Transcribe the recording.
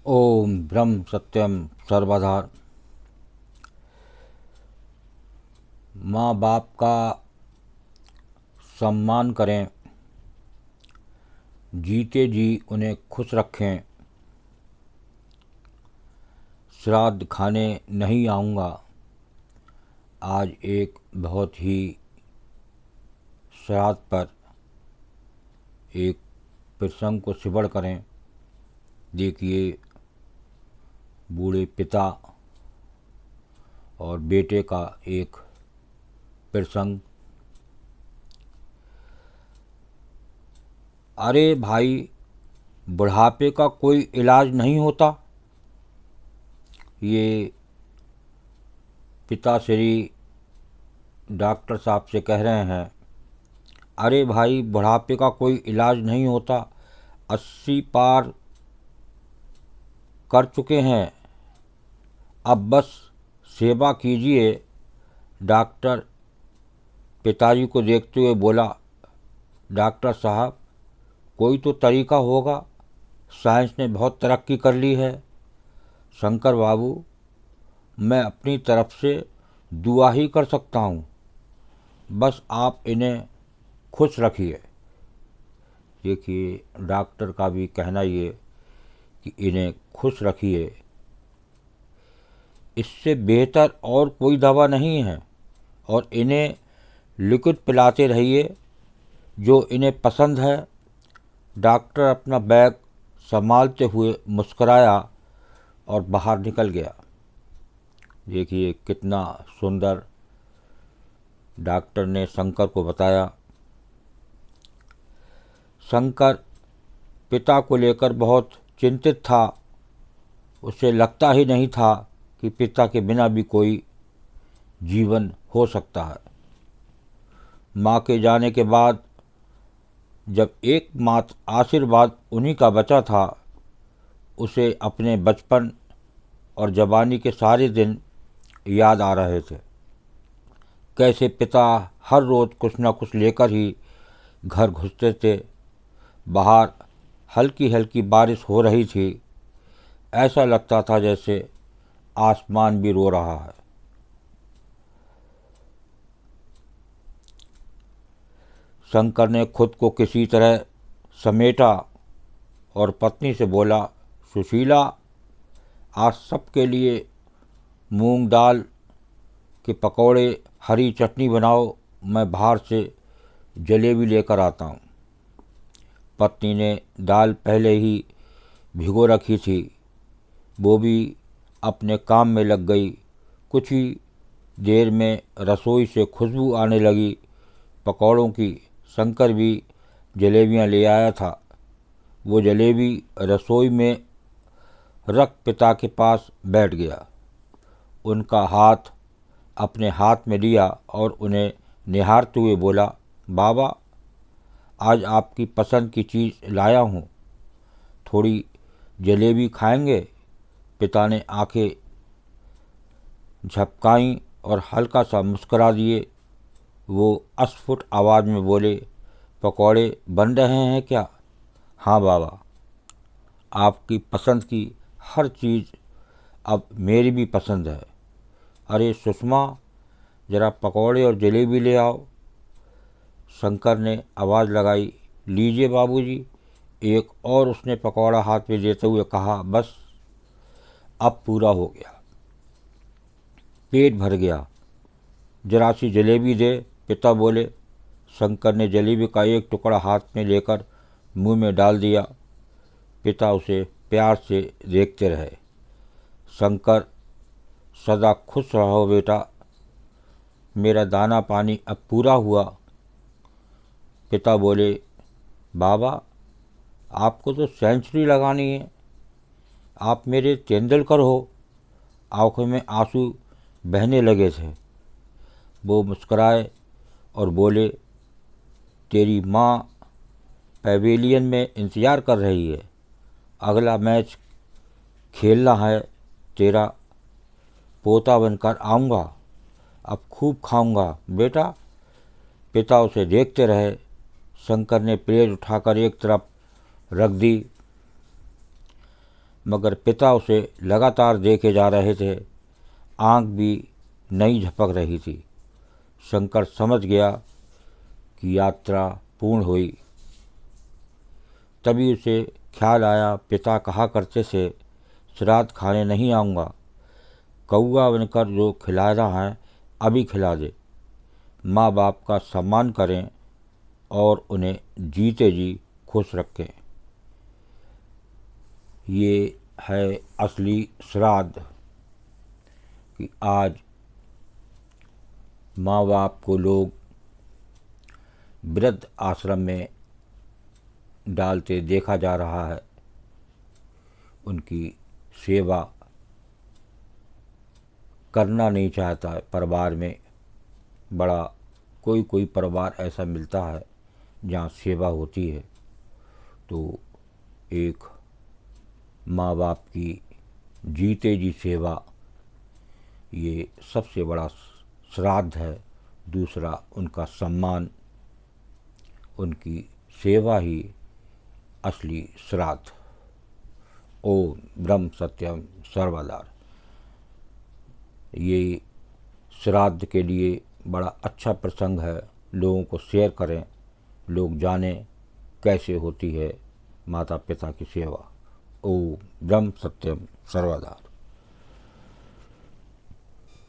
ओम ब्रह्म सत्यम सर्वधार। माँ बाप का सम्मान करें, जीते जी उन्हें खुश रखें। श्राद्ध खाने नहीं आऊँगा। आज एक बहुत ही श्राद्ध पर एक प्रसंग को स्मरण करें। देखिए, बूढ़े पिता और बेटे का एक प्रसंग। अरे भाई, बुढ़ापे का कोई इलाज नहीं होता। ये पिताश्री डॉक्टर साहब से कह रहे हैं। अरे भाई, बुढ़ापे का कोई इलाज नहीं होता। 80 पार कर चुके हैं, अब बस सेवा कीजिए। डॉक्टर पिताजी को देखते हुए बोला, डॉक्टर साहब, कोई तो तरीका होगा। साइंस ने बहुत तरक्की कर ली है। शंकर बाबू, मैं अपनी तरफ से दुआ ही कर सकता हूँ। बस आप इन्हें खुश रखिए। देखिए, डॉक्टर का भी कहना ये कि इन्हें खुश रखिए, इससे बेहतर और कोई दवा नहीं है। और इन्हें लिक्विड पिलाते रहिए जो इन्हें पसंद है। डॉक्टर अपना बैग संभालते हुए मुस्कराया और बाहर निकल गया। देखिए, कितना सुंदर डॉक्टर ने शंकर को बताया। शंकर पिता को लेकर बहुत चिंतित था। उसे लगता ही नहीं था कि पिता के बिना भी कोई जीवन हो सकता है। माँ के जाने के बाद जब एकमात्र आशीर्वाद उन्हीं का बचा था, उसे अपने बचपन और जवानी के सारे दिन याद आ रहे थे। कैसे पिता हर रोज़ कुछ न कुछ लेकर ही घर घुसते थे। बाहर हल्की हल्की बारिश हो रही थी। ऐसा लगता था जैसे आसमान भी रो रहा है। शंकर ने खुद को किसी तरह समेटा और पत्नी से बोला, सुशीला, आज सबके लिए मूंग दाल के पकौड़े, हरी चटनी बनाओ। मैं बाहर से जलेबी लेकर आता हूँ। पत्नी ने दाल पहले ही भिगो रखी थी। वो भी अपने काम में लग गई। कुछ ही देर में रसोई से खुशबू आने लगी पकौड़ों की। शंकर भी जलेबियाँ ले आया था। वो जलेबी रसोई में रख पिता के पास बैठ गया। उनका हाथ अपने हाथ में लिया और उन्हें निहारते हुए बोला, बाबा, आज आपकी पसंद की चीज़ लाया हूँ, थोड़ी जलेबी खाएंगे? पिता ने आंखें झपकाईं और हल्का सा मुस्करा दिए। वो अस्फुट आवाज़ में बोले, पकौड़े बन रहे हैं क्या? हाँ बाबा, आपकी पसंद की हर चीज़ अब मेरी भी पसंद है। अरे सुषमा, ज़रा पकौड़े और जलेबी ले आओ। शंकर ने आवाज़ लगाई, लीजिए बाबूजी। एक और उसने पकौड़ा हाथ में देते हुए कहा, बस अब पूरा हो गया, पेट भर गया, जरा सी जलेबी दे। पिता बोले। शंकर ने जलेबी का एक टुकड़ा हाथ में लेकर मुंह में डाल दिया। पिता उसे प्यार से देखते रहे। शंकर, सदा खुश रहो बेटा, मेरा दाना पानी अब पूरा हुआ। पिता बोले, बाबा, आपको तो सेंचुरी लगानी है, आप मेरे तेंदुलकर हो। आंखों में आंसू बहने लगे थे। वो मुस्कराए और बोले, तेरी माँ पवेलियन में इंतज़ार कर रही है। अगला मैच खेलना है। तेरा पोता बनकर आऊँगा, अब खूब खाऊंगा बेटा। पिता उसे देखते रहे। शंकर ने प्लेट उठाकर एक तरफ रख दी। मगर पिता उसे लगातार देखे जा रहे थे। आंख भी नहीं झपक रही थी। शंकर समझ गया कि यात्रा पूर्ण हुई। तभी उसे ख्याल आया, पिता कहा करते थे श्राद्ध खाने नहीं आऊँगा, कौआ बनकर जो खिला रहा है अभी खिला दे। माँ बाप का सम्मान करें और उन्हें जीते जी खुश रखें। ये है असली श्राद्ध कि आज माँ बाप को लोग वृद्ध आश्रम में डालते देखा जा रहा है। उनकी सेवा करना नहीं चाहता है। परिवार में बड़ा कोई परिवार ऐसा मिलता है जहाँ सेवा होती है, तो एक माँ बाप की जीते जी सेवा ये सबसे बड़ा श्राद्ध है। दूसरा उनका सम्मान, उनकी सेवा ही असली श्राद्ध। ओम ब्रह्म सत्यम सर्वदा। ये श्राद्ध के लिए बड़ा अच्छा प्रसंग है। लोगों को शेयर करें, लोग जानें कैसे होती है माता पिता की सेवा। ओम ब्रह्म सत्यम सर्वदा।